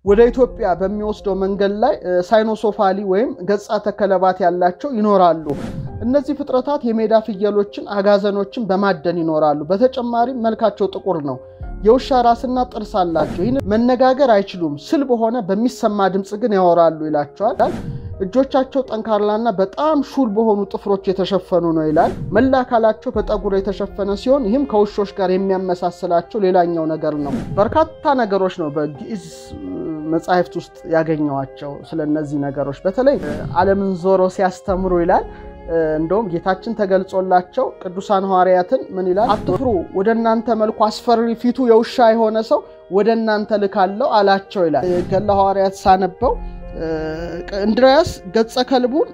ወደ ኢትዮጵያ በሚወስደው መንገድ ላይ ሳይኖሶፋሊ ወይም ገጻተ ከለባት ያላቸው ይኖራሉ። እነዚህ ፍጥረታት የሜዳ ፍየሎችን አጋዘኖችን በማደን ይኖራሉ። በተጨማሪም መልካቸው ጥቁር ነው። የውሻ ራስና ጥርስ አላቸው። ይህን መነጋገር አይችሉም። ስልብ ሆነ በሚሰማ ድምጽ ግን ያወራሉ ይላቸዋል። እጆቻቸው ጠንካራና በጣም ሹል በሆኑ ጥፍሮች የተሸፈኑ ነው ይላል። መላ አካላቸው በጠጉር የተሸፈነ ሲሆን ይህም ከውሾች ጋር የሚያመሳስላቸው ሌላኛው ነገር ነው። በርካታ ነገሮች ነው በግዕዝ መጻሕፍት ውስጥ ያገኘዋቸው ስለነዚህ ነገሮች በተለይ ዓለምን ዞሮ ሲያስተምሩ ይላል። እንደውም ጌታችን ተገልጾላቸው ቅዱሳን ሐዋርያትን ምን ይላል? አትፍሩ፣ ወደናንተ መልኩ አስፈሪ ፊቱ የውሻ የሆነ ሰው ወደናንተ ልካለው አላቸው ይላል። ገድለ ሐዋርያት ሳነበው እንድርያስ ገጸ ከልቡን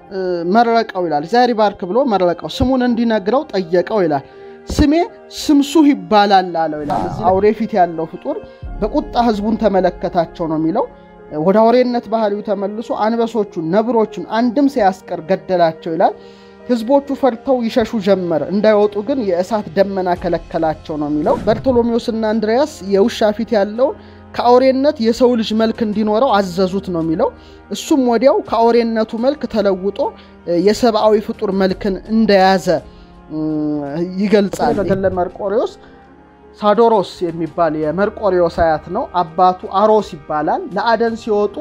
መረቀው ይላል። እግዚአብሔር ይባርክ ብሎ መረቀው፣ ስሙን እንዲነግረው ጠየቀው ይላል። ስሜ ስምሱህ ይባላል አለው ይላል። አውሬ ፊት ያለው ፍጡር በቁጣ ህዝቡን ተመለከታቸው ነው የሚለው። ወደ አውሬነት ባህሪው ተመልሶ አንበሶቹን ነብሮቹን አንድም ሳያስቀር ገደላቸው ይላል። ህዝቦቹ ፈርተው ይሸሹ ጀመረ፣ እንዳይወጡ ግን የእሳት ደመና ከለከላቸው ነው የሚለው። በርቶሎሜዎስና እንድርያስ የውሻ ፊት ያለው ከአውሬነት የሰው ልጅ መልክ እንዲኖረው አዘዙት ነው የሚለው። እሱም ወዲያው ከአውሬነቱ መልክ ተለውጦ የሰብአዊ ፍጡር መልክን እንደያዘ ይገልጻል። በገድለ መርቆሬዎስ ሳዶሮስ የሚባል የመርቆሬዎስ አያት ነው። አባቱ አሮስ ይባላል። ለአደን ሲወጡ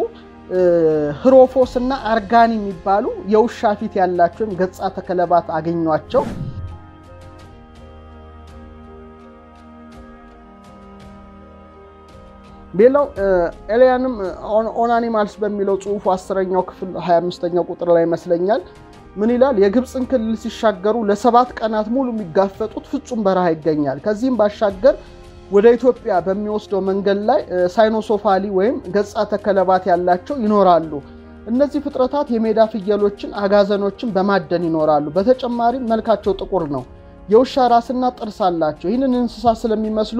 ህሮፎስና አርጋኒ የሚባሉ የውሻ ፊት ያላቸው ገጻተ ከለባት አገኟቸው። ሌላው ኤሊያንም ኦን አኒማልስ በሚለው ጽሑፍ 10ኛው ክፍል 25ኛው ቁጥር ላይ መስለኛል ምን ይላል? የግብጽን ክልል ሲሻገሩ ለ7 ቀናት ሙሉ የሚጋፈጡት ፍጹም በረሃ ይገኛል። ከዚህም ባሻገር ወደ ኢትዮጵያ በሚወስደው መንገድ ላይ ሳይኖሶፋሊ ወይም ገጻተ ከለባት ያላቸው ይኖራሉ። እነዚህ ፍጥረታት የሜዳ ፍየሎችን አጋዘኖችን በማደን ይኖራሉ። በተጨማሪም መልካቸው ጥቁር ነው። የውሻ ራስና ጥርስ አላቸው። ይህንን እንስሳ ስለሚመስሉ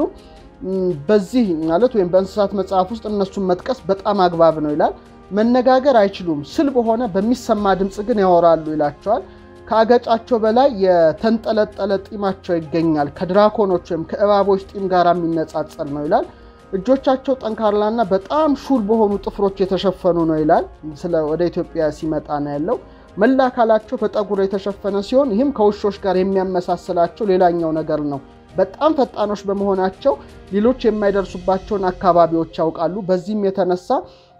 በዚህ ማለት ወይም በእንስሳት መጽሐፍ ውስጥ እነሱን መጥቀስ በጣም አግባብ ነው ይላል። መነጋገር አይችሉም። ስልብ ሆነ በሚሰማ ድምጽ ግን ያወራሉ ይላቸዋል። ከአገጫቸው በላይ የተንጠለጠለ ጢማቸው ይገኛል። ከድራኮኖች ወይም ከእባቦች ጢም ጋር የሚነጻጸር ነው ይላል። እጆቻቸው ጠንካራና በጣም ሹል በሆኑ ጥፍሮች የተሸፈኑ ነው ይላል። ስለ ወደ ኢትዮጵያ ሲመጣ ነው ያለው። መላ አካላቸው በጠጉር የተሸፈነ ሲሆን ይህም ከውሾች ጋር የሚያመሳስላቸው ሌላኛው ነገር ነው። በጣም ፈጣኖች በመሆናቸው ሌሎች የማይደርሱባቸውን አካባቢዎች ያውቃሉ። በዚህም የተነሳ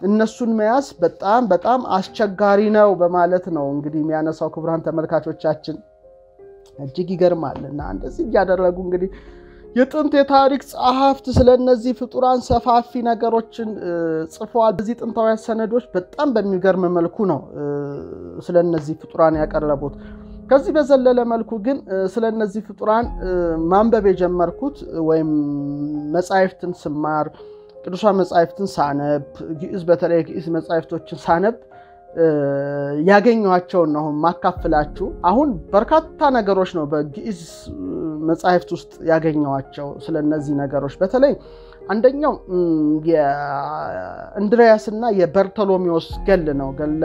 እነሱን መያዝ በጣም አስቸጋሪ ነው በማለት ነው እንግዲህ የሚያነሳው። ክቡራን ተመልካቾቻችን እጅግ ይገርማልና እንደዚህ ያደረጉ እንግዲህ የጥንት የታሪክ ጸሐፍት ስለነዚህ ፍጡራን ሰፋፊ ነገሮችን ጽፈዋል። በዚህ ጥንታዊ ሰነዶች በጣም በሚገርም መልኩ ነው ስለነዚህ ፍጡራን ያቀረቡት። ከዚህ በዘለለ መልኩ ግን ስለነዚህ ፍጡራን ማንበብ የጀመርኩት ወይም መጻሕፍትን ስማር ቅዱሳን መጻሕፍትን ሳነብ ግዕዝ በተለይ ግዕዝ መጻሕፍቶችን ሳነብ ያገኘኋቸው ነው ማካፈላችሁ። አሁን በርካታ ነገሮች ነው በግዕዝ መጻሕፍት ውስጥ ያገኘኋቸው ስለነዚህ ነገሮች በተለይ አንደኛው የእንድርያስና የበርቶሎሜዎስ ገል ነው። ገለ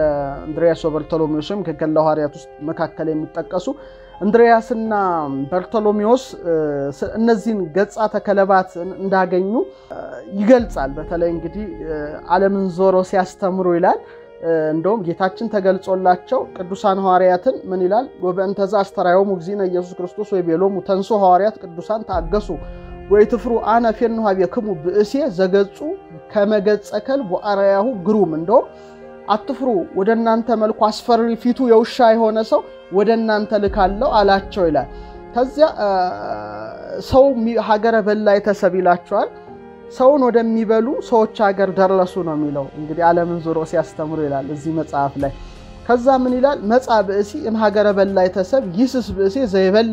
እንድርያስ ወበርቶሎሜዎስም ከገለ ሐዋርያት ውስጥ መካከለ የሚጠቀሱ እንድርያስና በርቶሎሜዎስ እነዚህን ገጻተ ከለባት እንዳገኙ ይገልጻል። በተለይ እንግዲህ ዓለምን ዞሮ ሲያስተምሩ ይላል። እንደውም ጌታችን ተገልጾላቸው ቅዱሳን ሐዋርያትን ምን ይላል? ወበእንተዛ አስተራዮሙ እግዚእነ ኢየሱስ ክርስቶስ ወይቤሎሙ ተንሱ ሐዋርያት ቅዱሳን ታገሱ ወይትፍሩ አነ ፈንሁ ሀበክሙ ብእሴ ዘገጹ ከመገጸ ከልብ ወአርያሁ ግሩም። እንደውም አትፍሩ፣ ወደናንተ መልኩ አስፈሪ ፊቱ የውሻ የሆነ ሰው ወደናንተ ልካለው አላቸው ይላል። ከዚያ ሰው ሀገረ በላይ ተሰቢላቸዋል። ሰውን ወደሚበሉ ሰዎች ሀገር ደረሱ ነው የሚለው እንግዲህ ዓለምን ዞሮ ሲያስተምሩ ይላል እዚህ መጽሐፍ ላይ። ከዛ ምን ይላል? መጻ ብእሲ እምሀገረ በላይ ተሰብ ይስስ ብእሴ ዘይበል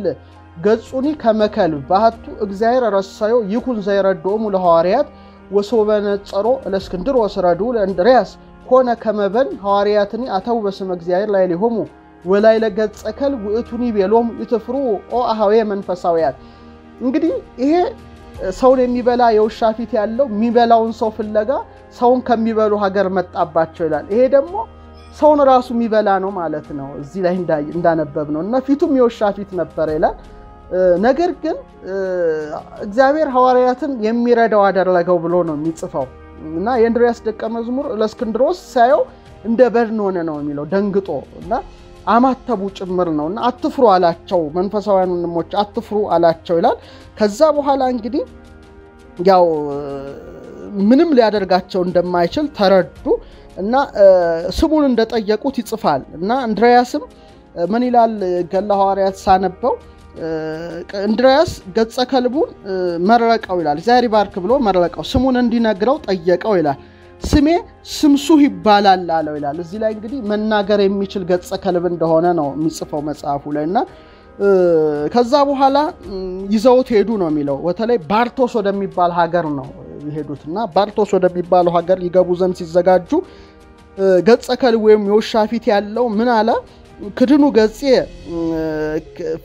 ገጹኒ ከመከልብ ባህቱ እግዚአብሔር ረሳዮ ይኩን ዘይረዶሙ ለሐዋርያት ወሶበነጸሮ ለእስክንድር ወስረዱ ለእንድርያስ ኮነ ከመበን ሐዋርያትኒ አተው በስመ እግዚአብሔር ላይ ሊሆሙ ወላይ ለገጸ ከልብ ውእቱኒ ቤሎም ይትፍሩ ኦ አሃዌ መንፈሳውያን። እንግዲህ ይሄ ሰውን የሚበላ የውሻ ፊት ያለው የሚበላውን ሰው ፍለጋ ሰውን ከሚበሉ ሀገር መጣባቸው ይላል። ይሄ ደግሞ ሰውን ራሱ የሚበላ ነው ማለት ነው። እዚህ ላይ እንዳነበብ ነው እና ፊቱም የውሻ ፊት ነበር ይላል። ነገር ግን እግዚአብሔር ሐዋርያትን የሚረዳው አደረገው ብሎ ነው የሚጽፈው። እና የእንድሪያስ ደቀ መዝሙር ለእስክንድሮስ ሳየው እንደ በድን ሆነ ነው የሚለው ደንግጦ እና አማተቡ ጭምር ነውና አትፍሩ አላቸው መንፈሳውያን ወንድሞች አትፍሩ አላቸው ይላል ከዛ በኋላ እንግዲህ ያው ምንም ሊያደርጋቸው እንደማይችል ተረዱ እና ስሙን እንደጠየቁት ይጽፋል እና እንድሪያስም ምን ይላል ገድለ ሐዋርያት ሳነበው እንድሪያስ ገጸ ከልቡን መረቀው ይላል ዛሪ ባርክ ብሎ መረቀው ስሙን እንዲነግረው ጠየቀው ይላል ስሜ ስምሱህ ይባላል አለው ይላል እዚህ ላይ እንግዲህ መናገር የሚችል ገጸ ከልብ እንደሆነ ነው የሚጽፈው መጽሐፉ ላይና ከዛ በኋላ ይዘውት ሄዱ ነው የሚለው በተለይ ባርቶስ ወደሚባል ሀገር ነው ይሄዱትና ባርቶስ ወደሚባል ሀገር ይገቡ ዘንድ ሲዘጋጁ ገጸ ከልብ ወይም የውሻ ፊት ያለው ምን አለ ክድኑ ገጽ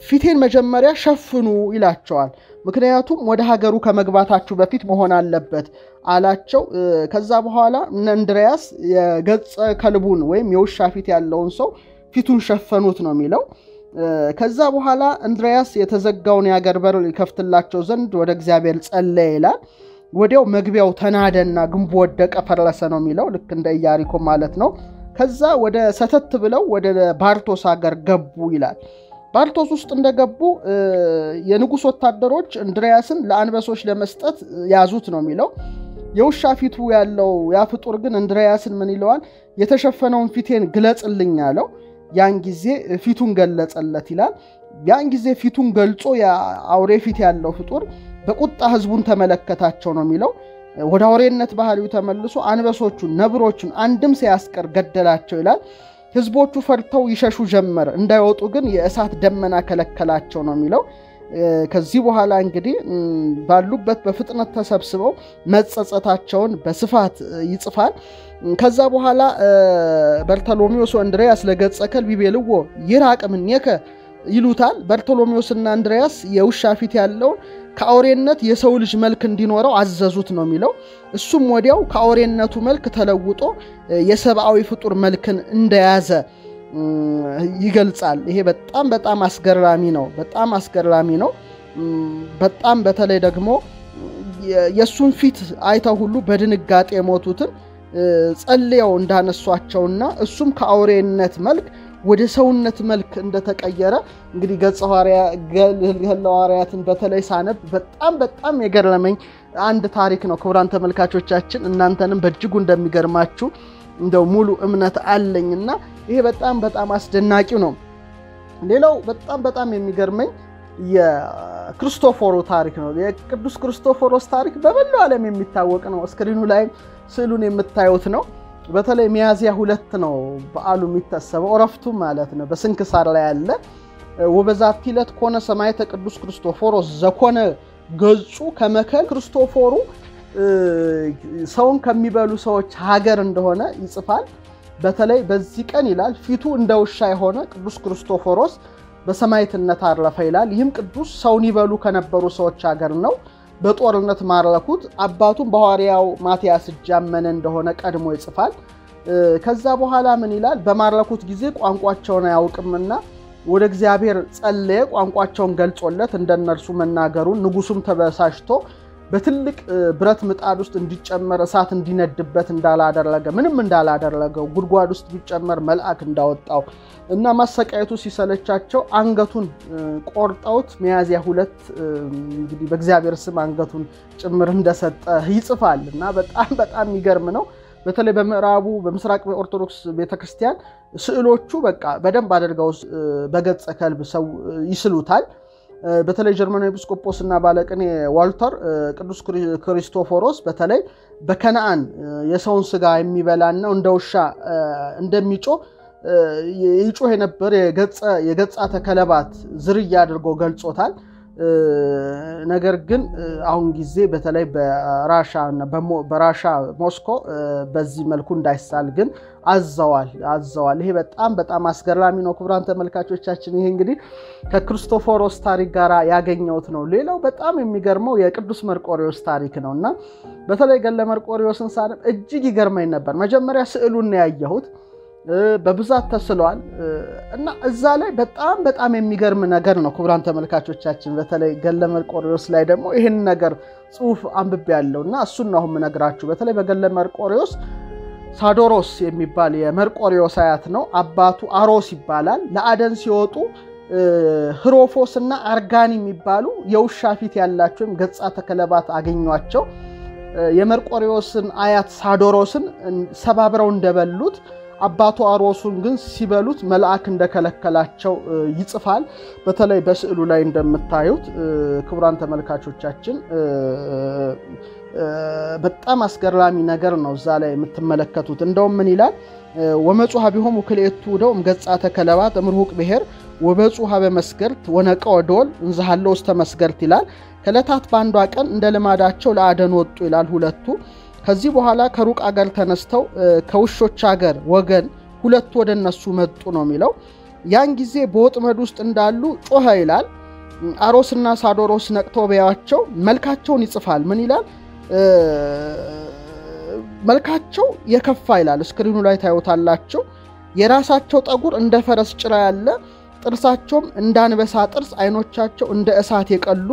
ፊቴን መጀመሪያ ሸፍኑ ይላቸዋል ምክንያቱም ወደ ሀገሩ ከመግባታችሁ በፊት መሆን አለበት አላቸው ከዛ በኋላ እንድሪያስ የገጸ ከልቡን ወይም የውሻ ፊት ያለውን ሰው ፊቱን ሸፈኑት ነው የሚለው ከዛ በኋላ እንድሪያስ የተዘጋውን ያገር በር ይከፍትላቸው ዘንድ ወደ እግዚአብሔር ጸለየ ይላል ወዲያው መግቢያው ተናደና ግንቡ ወደቀ ፈረሰ ነው የሚለው ልክ እንደ ኢያሪኮ ማለት ነው ከዛ ወደ ሰተት ብለው ወደ ባርቶስ ሀገር ገቡ ይላል ባርቶስ ውስጥ እንደገቡ የንጉስ ወታደሮች እንድሪያስን ለአንበሶች ለመስጠት ያዙት ነው የሚለው የውሻ ፊቱ ያለው ያ ፍጡር ግን እንድሪያስን ምን ይለዋል የተሸፈነውን ፊቴን ግለጽልኝ አለው ያን ጊዜ ፊቱን ገለጸለት ይላል ያን ጊዜ ፊቱን ገልጾ ያ አውሬ ፊት ያለው ፍጡር በቁጣ ህዝቡን ተመለከታቸው ነው የሚለው ወደ አውሬነት ባህሪው ተመልሶ አንበሶቹን ነብሮቹን አንድም ሳያስቀር ገደላቸው ይላል ህዝቦቹ ፈርተው ይሸሹ ጀመር እንዳይወጡ ግን የእሳት ደመና ከለከላቸው ነው የሚለው ከዚህ በኋላ እንግዲህ ባሉበት በፍጥነት ተሰብስበው መጸጸታቸውን በስፋት ይጽፋል ከዛ በኋላ በርቶሎሜዎስ ወእንድሪያስ ለገጸ ከልብ ይቤልዎ ይራቅ ምኔከ ይሉታል በርቶሎሜዎስና እንድሪያስ የውሻ ፊት ያለው ከአውሬነት የሰው ልጅ መልክ እንዲኖረው አዘዙት ነው የሚለው እሱም ወዲያው ከአውሬነቱ መልክ ተለውጦ የሰብአዊ ፍጡር መልክን እንደያዘ ይገልጻል ይሄ በጣም አስገራሚ ነው በጣም በተለይ ደግሞ የሱን ፊት አይተው ሁሉ በድንጋጤ ሞቱትን ጸልየው እንዳነሷቸውና እሱም ከአውሬነት መልክ ወደ ሰውነት መልክ እንደተቀየረ እንግዲህ ገጸ ሐዋርያትን በተለይ ሳነብ በጣም የገረመኝ አንድ ታሪክ ነው ክቡራን ተመልካቾቻችን እናንተንም በእጅጉ እንደሚገርማችሁ እንደው ሙሉ እምነት አለኝና ይሄ በጣም አስደናቂው ነው ሌላው በጣም የሚገርመኝ የክርስቶፎሮ ታሪክ ነው የቅዱስ ክርስቶፎሮስ ታሪክ በመላው ዓለም የሚታወቅ ነው ስክሪኑ ላይ ስዕሉን የምታዩት ነው በተለይ ሚያዝያ 2 ነው በዓሉ የሚታሰበው ረፍቱ ማለት ነው በስንክሳር ላይ ያለ ወበዛቲ ዕለት ኮነ ሰማዕተ ቅዱስ ክርስቶፎሮስ ዘኮነ ገጹ ከመከል ክርስቶፎሩ ሰውን ከሚበሉ ሰዎች ሀገር እንደሆነ ይጽፋል በተለይ በዚህ ቀን ይላል ፊቱ እንደ ውሻ የሆነ ቅዱስ ክርስቶፎሮስ በሰማዕትነት አረፈ ይላል ይህም ቅዱስ ሰውን ይበሉ ከነበሩ ሰዎች ሀገር ነው በጦርነት ማረኩት አባቱም በሐዋርያው ማቲያስ ጃመነ እንደሆነ ቀድሞ ይጽፋል ከዛ በኋላ ምን ይላል በማረኩት ጊዜ ቋንቋቸውን አያውቅምና ወደ እግዚአብሔር ጸለየ ቋንቋቸውን ገልጾለት እንደነርሱ መናገሩን ንጉሱም ተበሳሽቶ በትልቅ ብረት ምጣድ ውስጥ እንዲጨመር እሳት እንዲነድበት ምንም እንዳላደረገው ጉድጓድ ውስጥ ቢጨመር መልአክ እንዳወጣው እና ማሰቃየቱ ሲሰለቻቸው አንገቱን ቆርጠውት ሚያዝያ 2 እንግዲህ በእግዚአብሔር ስም አንገቱን ጭምር እንደሰጠ ይጽፋልና በጣም የሚገርም ነው በተለይ በምስራቅ ኦርቶዶክስ ቤተክርስቲያን ስዕሎቹ በቃ በደንብ አድርገው በገጸ ከልብ ሰው ይስሉታል በተለይ ጀርመናዊ ኤጲስቆጶስና ባለቅኔ ዋልተር ቅዱስ ክርስቶፎሮስ በተለይ በከነዓን የሰውን ስጋ የሚበላና እንደውሻ እንደሚጮህ ይጮህ የነበር የገጻተ ከለባት ዝርያ አድርጎ ገልጾታል ነገር ግን አሁን ጊዜ በተለይ በራሻ ሞስኮ በዚህ መልኩ እንዳይሳል ግን አዘዋል ይሄ በጣም አስገራሚ ነው ክቡራን ተመልካቾቻችን ይሄ እንግዲህ ከክርስቶፎሮስ ታሪክ ጋር ያገኘውት ነው ሌላው በጣም የሚገርመው የቅዱስ መርቆሪዎስ ታሪክ ነውና በተለይ ገድለ መርቆሪዎስን ሳነብ እጅግ ይገርመኝ ነበር መጀመሪያ ስዕሉን ያየሁት በብዛት ተስሏል እና እዛ ላይ በጣም የሚገርም ነገር ነው ክቡራን ተመልካቾቻችን በተለይ ገድለ መርቆሬዎስ ላይ ደግሞ ይሄን ነገር ጽሁፍ አንብቤያለሁና እሱን ነው የምነግራችሁ በተለይ በገድለ መርቆሬዎስ ሳዶሮስ የሚባል የመርቆሬዎስ አያት ነው አባቱ አሮስ ይባላል ለአደን ሲወጡ ህሮፎስና አርጋኒ የሚባሉ የውሻ ፊት ያላቸውም ገጻተ ከለባት አገኟቸው የመርቆሬዎስን አያት ሳዶሮስን ሰባብረው እንደበሉት አባቱ አሮሱን ግን ሲበሉት መልአክ እንደከለከላቸው ይጽፋል በተለይ በስዕሉ ላይ እንደምታዩት ክቡራን ተመልካቾቻችን በጣም አስገራሚ ነገር ነው እዛ ላይ የምትመለከቱት እንደውም ምን ይላል ወመጹሃ ቢሆም ወክለቱ ደው ገጻተ ከለባት እምሩቅ ብሔር ወበጹሃ በመስገርት ወነቀው ዶል እንዛሃለው ተመስገርት ይላል ከለታት ባንዷ ቀን እንደ ልማዳቸው ለአደን ወጡ ይላል ሁለቱ ከዚህ በኋላ ከሩቅ አገር ተነስተው ከውሾች አገር ወገን ሁለቱ ወደነሱ መጡ ነው የሚለው ያን ጊዜ በወጥመድ ውስጥ እንዳሉ ጮኸ ይላል አሮስና ሳዶሮስ ነቅተው በያቸው መልካቸውን ይጽፋል ምን ይላል መልካቸው የከፋ ይላል ስክሪኑ ላይ ታዩታላችሁ የራሳቸው ጠጉር እንደ ፈረስ ጭራ ያለ ጥርሳቸውም እንደ አንበሳ ጥርስ አይኖቻቸው እንደ እሳት የቀሉ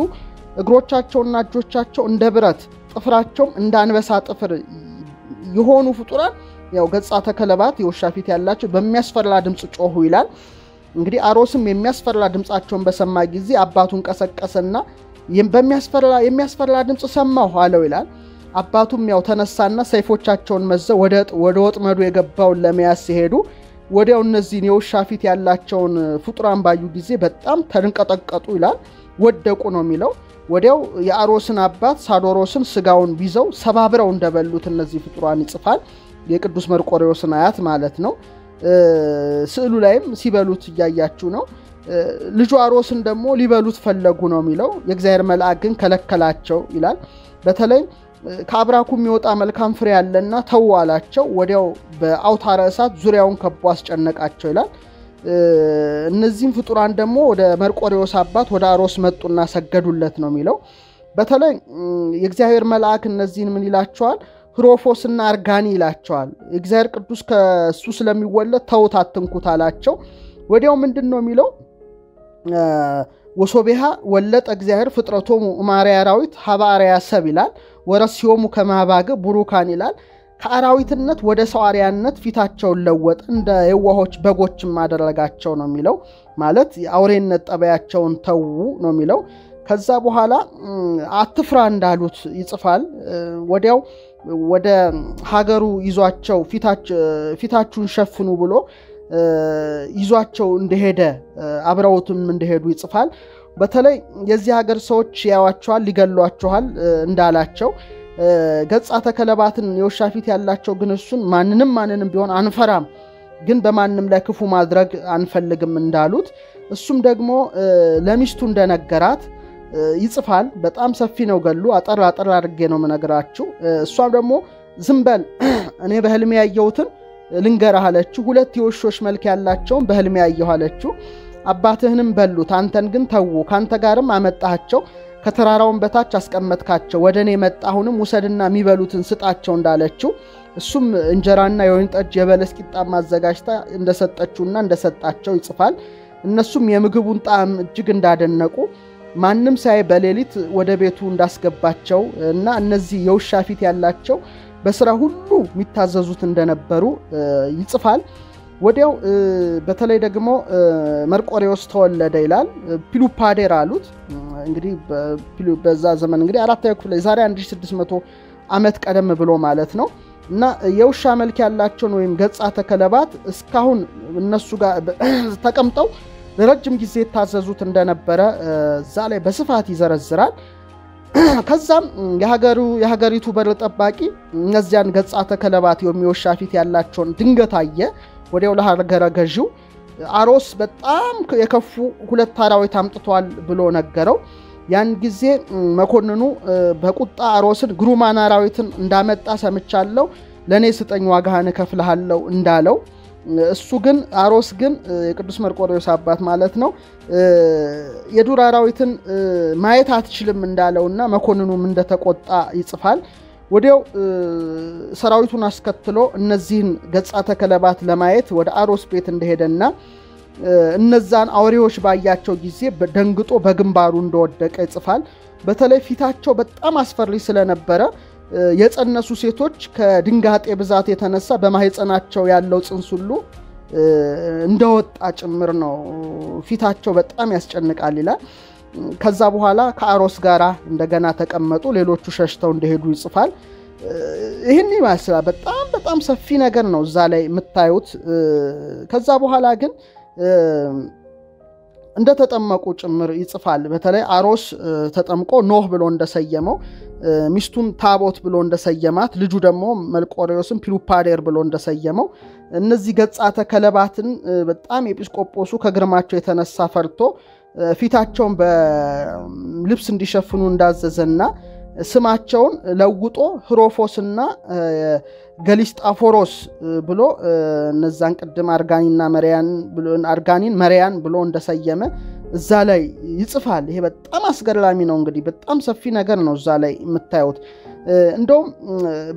እግሮቻቸውና እጆቻቸው እንደ ብረት ጥፍራቸውም እንደ አንበሳ ጥፍር የሆኑ ፍጡራን ያው ገጻተ ከለባት የውሻ ፊት ያላቸው በሚያስፈራ ድምጽ ጮሁ ይላል እንግዲህ አሮስም የሚያስፈራ ድምጻቸውን በሰማ ጊዜ አባቱን ቀሰቀሰና የሚያስፈራ ድምጽ ሰማሁ አለው ይላል አባቱም ያው ተነሳና ሰይፎቻቸውን መዘው ወደ ወጥመዱ የገባውን ለመያዝ ሲሄዱ ወዲያው እነዚህን የውሻ ፊት ያላቸውን ፍጡራን ባዩ ጊዜ በጣም ተንቀጠቀጡ ይላል ወደቁ ነው የሚለው ወዲያው የአሮስን አባት ሳዶሮስን ስጋውን ቢዘው ሰባብረው እንደበሉት እነዚህ ፍጡራን ይጽፋል የቅዱስ መርቆሬዎስን አያት ማለት ነው ስዕሉ ላይም ሲበሉት ያያችሁ ነው ልጁ አሮስን ደግሞ ሊበሉት ፈለጉ ነው የሚለው የእግዚአብሔር መልአክ ግን ከለከላቸው ይላል በተለይ ከአብራኩ የሚወጣ መልካም ፍሬ ያለና ተዋላቸው ወዲያው በአውታረ እሳት ዙሪያውን ከቦ አስጨነቃቸው ይላል እነዚህም ፍጡራን ደግሞ ወደ መርቆሬዎስ አባት ወደ አሮስ መጡና ሰገዱለት ነው የሚለው በተለይ የእግዚአብሔር መልአክ እነዚህን ምን ይላቸዋል ህሮፎስና አርጋኒ ይላቸዋል እግዚአብሔር ቅዱስ ከሱ ስለሚወለድ ተውት አትንኩት አላቸው ወዲያው ምንድነው የሚለው ወሶቤሃ ወለጠ እግዚአብሔር ፍጥረቶሙ ማርያራዊት ሀባሪያ ሰብ ይላል ወረሲዮሙ ከማባገ ቡሩካን ይላል ከአራዊትነት ወደ ሰዋሪያነት ፊታቸውን ለወጥ እንደ የዋሆች በጎችም ማደረጋቸው ነው የሚለው ማለት የአውሬነት ጠባያቸውን ተው ነው የሚለው ከዛ በኋላ አትፍራ እንዳሉት ይጽፋል ወዲያው ወደ ሀገሩ ይዟቸው ፊታችሁን ሸፍኑ ብሎ ይዟቸው እንደሄደ አብረውትም እንደሄዱ ይጽፋል በተለይ የዚህ ሀገር ሰዎች ያዋቸዋል ሊገሏቸዋል እንዳላቸው ገጻተ ከለባትን የውሻ ፊት ያላቸው ግን እሱን ማንንም ቢሆን አንፈራም ግን በማንንም ላይ ክፉ ማድረግ አንፈልግም እንዳሉት እሱም ደግሞ ለሚስቱ እንደነገራት ይጽፋል በጣም ሰፊ ነው ገሉ አጠር አድርጌ ነው መነግራችሁ እሷም ደግሞ ዝምበል እኔ በህልሜ ያየሁትን ልንገርህ አለችው ሁለት የውሾች መልክ ያላቸው በህልሜ ያየሁ አለችው አባትህንም በሉት አንተን ግን ተው ካንተ ጋርም አመጣቸው ከተራራውን በታች አስቀመጥካቸው ወደኔ መጣሁንም ወሰድና የሚበሉትን ስጣቸው እንዳለችው እሱም እንጀራና የወይን ጠጅ የበለስ ቂጣ ማዘጋጅታ እንደሰጠችውና እንደሰጣቸው ይጽፋል እነሱም የምግቡን ጣዕም እጅግ እንዳደነቁ ማንንም ሳይ በሌሊት ወደ ቤቱ እንዳስገባቸው እና እነዚህ የውሻ ፊት ያላቸው በስራ ሁሉ የሚታዘዙት እንደነበሩ ይጽፋል ወዲያው በተለይ ደግሞ መርቆሬዎስ ተወለደ ይላል ፒሉፓዴር አሉት እንግዲህ በዛ ዘመን እንግዲህ አራተኛው ክፍለ ዛሬ 1600 አመት ቀደም ብሎ ማለት ነው እና የውሻ መልክ ያላቸው ወይም ገጻተ ከለባት እስካሁን እነሱ ጋር ተቀምጠው ለረጅም ጊዜ ታዘዙት እንደነበረ ዛሬ በስፋት ይዘረዝራል ከዛም የሀገሪቱ በር ጠባቂ እነዚያን ገጻተ ከለባት የሚወሻ ፊት ያላቸውን ድንገት አየ ወዲያው ለሀገረ ገዢው አሮስ በጣም የከፉ ሁለት አራዊት አምጥቷል ብሎ ነገረው ያን ጊዜ መኮንኑ በቁጣ አሮስን ግሩማን አራዊትን እንዳመጣ ሰምቻለሁ ለኔ ስጠኝ ዋጋህን ከፍልሃለሁ እንዳለው እሱ ግን አሮስ ግን የቅዱስ መርቆሬዎስ አባት ማለት ነው የዱር አራዊትን ማየት አትችልም እንዳለውና መኮንኑም እንደተቆጣ ይጽፋል ወዲያው ሰራዊቱን አስከትሎ እነዚህን ገጻተ ከለባት ለማየት ወደ አሮስ ቤት እንደሄደና እነዛን አውሬዎች ባያቸው ጊዜ ደንግጦ በግንባሩ እንደወደቀ ይጽፋል። በተለይ ፊታቸው በጣም አስፈሪ ስለነበረ የጸነሱ ሴቶች ከድንጋጤ ብዛት የተነሳ በማህፀናቸው ያለው ጽንስ ሁሉ እንደወጣ ጭምር ነው። ፊታቸው በጣም ያስጨንቃል ይላል። ከዛ በኋላ ከአሮስ ጋራ እንደገና ተቀመጡ፣ ሌሎቹ ሸሽተው እንደሄዱ ይጽፋል። ይሄን ይመስላል። በጣም ሰፊ ነገር ነው እዛ ላይ የምታዩት። ከዛ በኋላ ግን እንደተጠመቁ ጭምር ይጽፋል። በተለይ አሮስ ተጠምቆ ኖህ ብሎ እንደሰየመው፣ ሚስቱን ታቦት ብሎ እንደሰየማት፣ ልጁ ደግሞ መልቆሬዎስን ፒሉፓዴር ብሎ እንደሰየመው እነዚህ ገጻተ ከለባትን በጣም ኤጲስቆጶሱ ከግርማቸው የተነሳ ፈርቶ ፊታቸውን በልብስ እንዲሸፍኑ እንዳዘዘና ስማቸውን ለውጦ ህሮፎስና ገሊስጣፎሮስ ብሎ እነዛን ቅድም አርጋኒን መሪያን ብሎ እንደሰየመ እዛ ላይ ይጽፋል። ይሄ በጣም አስገራሚ ነው። እንግዲህ በጣም ሰፊ ነገር ነው እዛ ላይ የምታዩት። እንደውም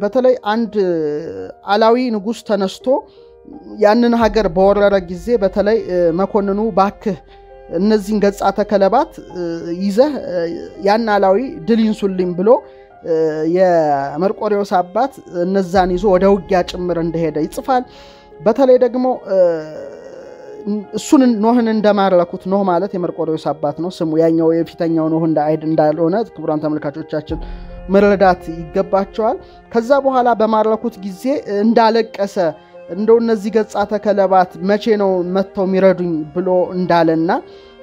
በተለይ አንድ አላዊ ንጉስ ተነስቶ ያንን ሀገር በወረረ ጊዜ በተለይ መኮንኑ ባክህ እነዚህን ገጻተ ከለባት ይዘህ ያን አላዊ ድል ይንሱልኝ ብሎ የመርቆሬዎስ አባት እነዛን ይዞ ወደ ውጊያ ጭምር እንደሄደ ይጽፋል። በተለይ ደግሞ እሱን ኖህን እንደማረኩት፣ ኖህ ማለት የመርቆሬዎስ አባት ነው ስሙ፣ ያኛው የፊተኛው ኖህ እንዳልሆነ ክቡራን ተመልካቾቻችን መረዳት ይገባቸዋል። ከዛ በኋላ በማረኩት ጊዜ እንዳለቀሰ እንደው እነዚህ ገጻተ ከለባት መቼ ነው መተው ሚረዱኝ ብሎ እንዳለና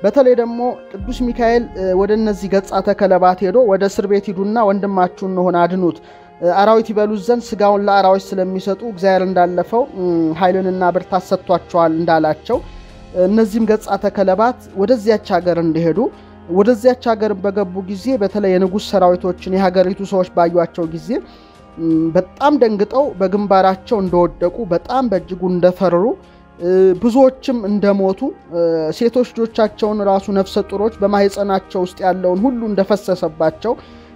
በተለይ ደግሞ ቅዱስ ሚካኤል ወደ እነዚህ ገጻተ ከለባት ሄዶ ወደ እስር ቤት ሂዱና ወንድማችሁን ኖህን አድኑት፣ አራዊት ይበሉት ዘንድ ስጋውን ለአራዊት ስለሚሰጡ እግዚአብሔር እንዳለፈው ኃይልንና ብርታት ሰጥቷቸዋል እንዳላቸው እነዚህም ገጻተ ከለባት ወደዚያች ሀገር እንደሄዱ ወደዚያች ሀገር በገቡ ጊዜ በተለይ የንጉስ ሰራዊቶችን የሀገሪቱ ሰዎች ባዩአቸው ጊዜ በጣም ደንግጠው በግንባራቸው እንደወደቁ በጣም በእጅጉ እንደፈሩ ብዙዎችም እንደሞቱ ሴቶች ልጆቻቸውን ራሱ ነፍሰ ጡሮች በማህፀናቸው ውስጥ ያለውን ሁሉ እንደፈሰሰባቸው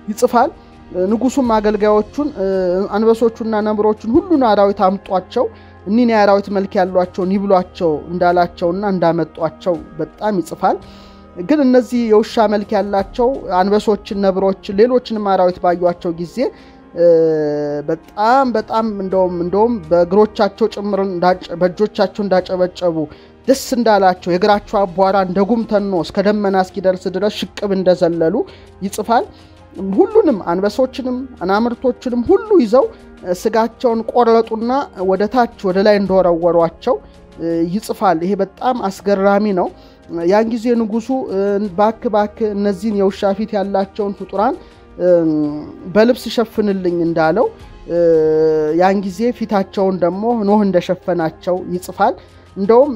ይጽፋል። ንጉሱም አገልጋዮቹን አንበሶቹና ነብሮቹን ሁሉን አራዊት አምጧቸው እኒን የአራዊት መልክ ያሏቸው ይብሏቸው እንዳላቸውና እንዳመጧቸው በጣም ይጽፋል። ግን እነዚህ የውሻ መልክ ያላቸው አንበሶችን፣ ነብሮችን፣ ሌሎችንም አራዊት ባዩአቸው ጊዜ በጣም እንደውም በእግሮቻቸው ጭምር በእጆቻቸው እንዳጨበጨቡ ደስ እንዳላቸው የእግራቸው አቧራ እንደጉም ተኖ እስከ ደመና እስኪደርስ ድረስ ሽቅብ እንደዘለሉ ይጽፋል። ሁሉንም አንበሶችንም አናምርቶችንም ሁሉ ይዘው ስጋቸውን ቆረጡና ወደ ታች ወደ ላይ እንደወረወሯቸው ይጽፋል። ይሄ በጣም አስገራሚ ነው። ያን ጊዜ ንጉሱ ባክ እነዚህን የውሻ ፊት ያላቸውን ፍጡራን በልብስ ሸፍንልኝ እንዳለው ያን ጊዜ ፊታቸውን ደግሞ ኖህ እንደሸፈናቸው ይጽፋል። እንደውም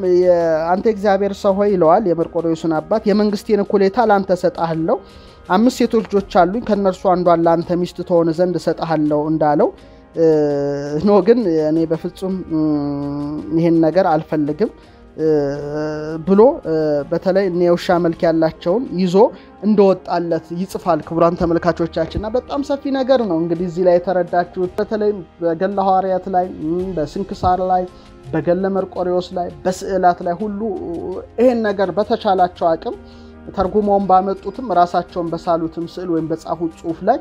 አንተ እግዚአብሔር ሰው ሆይ ይለዋል የመርቆሬዎስን አባት፣ የመንግስቴን እኩሌታ ላንተ ሰጣለሁ፣ 5 ሴቶች ልጆች አሉኝ፣ ከነርሱ አንዷን ላንተ ሚስት ትሆን ዘንድ ሰጣለሁ እንዳለው ኖህ ግን እኔ በፍጹም ይሄን ነገር አልፈልግም ብሎ በተለይ የውሻ መልክ ያላቸውን ይዞ እንደወጣለት ይጽፋል። ክቡራን ተመልካቾቻችንና በጣም ሰፊ ነገር ነው እንግዲህ እዚህ ላይ ተረዳችሁት። በተለይ በገድለ ሐዋርያት ላይ፣ በስንክሳር ላይ፣ በገድለ መርቆሬዎስ ላይ፣ በስዕላት ላይ ሁሉ ይሄን ነገር በተቻላቸው አቅም ተርጉመውን ባመጡትም ራሳቸውን በሳሉትም ስዕል ወይም በጻፉት ጽሑፍ ላይ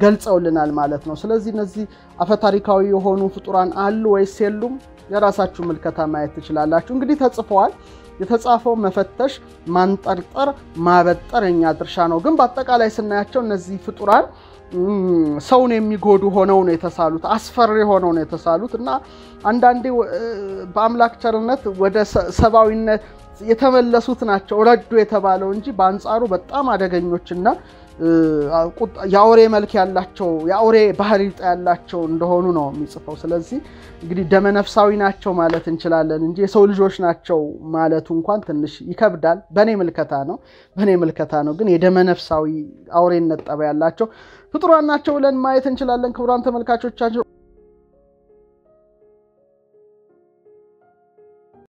ገልጸውልናል ማለት ነው። ስለዚህ እነዚህ አፈታሪካዊ የሆኑ ፍጡራን አሉ ወይስ የሉም? የራሳችሁ ምልከታ ማየት ትችላላችሁ። እንግዲህ ተጽፈዋል። የተጻፈው መፈተሽ፣ ማንጠርጠር፣ ማበጠር የኛ ድርሻ ነው። ግን በአጠቃላይ ስናያቸው እነዚህ ፍጡራን ሰውን የሚጎዱ ሆነው ነው የተሳሉት፣ አስፈሪ ሆነው ነው የተሳሉት እና አንዳንዴ በአምላክ ቸርነት ወደ ሰባዊነት የተመለሱት ናቸው ረዱ የተባለው እንጂ በአንጻሩ በጣም አደገኞችና ያውሬ መልክ ያላቸው ያውሬ ባህሪ ያላቸው እንደሆኑ ነው የሚጽፈው። ስለዚህ እንግዲህ ደመነፍሳዊ ናቸው ማለት እንችላለን እንጂ የሰው ልጆች ናቸው ማለቱ እንኳን ትንሽ ይከብዳል። በኔ ምልከታ ነው ግን የደመነፍሳዊ አውሬነት ጠባይ ያላቸው ፍጡራን ናቸው ብለን ማየት እንችላለን። ክቡራን ተመልካቾቻችን